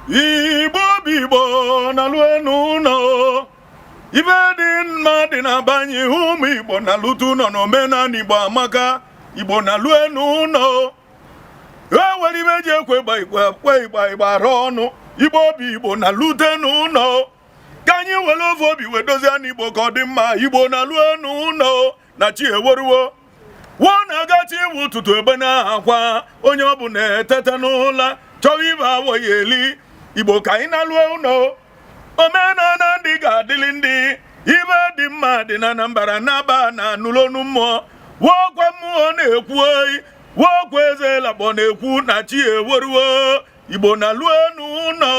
Igbo na luenu no. Ife dị mma dị na banye ụmụ Igbo na lutu nọ n'omenala Igbo amaka. Igbo na luenu no. Ewere ibe ji ekwe igba arụ ọnụ. Igbo na lutenu no. Ka anyị were ofe obi wee dozie n'Igbo ka ọ dị mma. Igbo na luenu no. Na chi eweruwo. Wọ́n na-agachi iwu ụtụtụ ebe na-akwa onye ọ bụ na-etete n'ụla chọrọ ibe awọ ya eli. Igbo ka anyị na-alụ ụlọ omenala ndị ga-adịlị ndị ibe dị mma dị na Anambra n'aba na n'ụlọnu mmụọ wọkwa mmụọ na-ekwu oyi wọkwa eze lakpọ na-ekwu na chi eweruwo. Igbo na-alụ ụlọ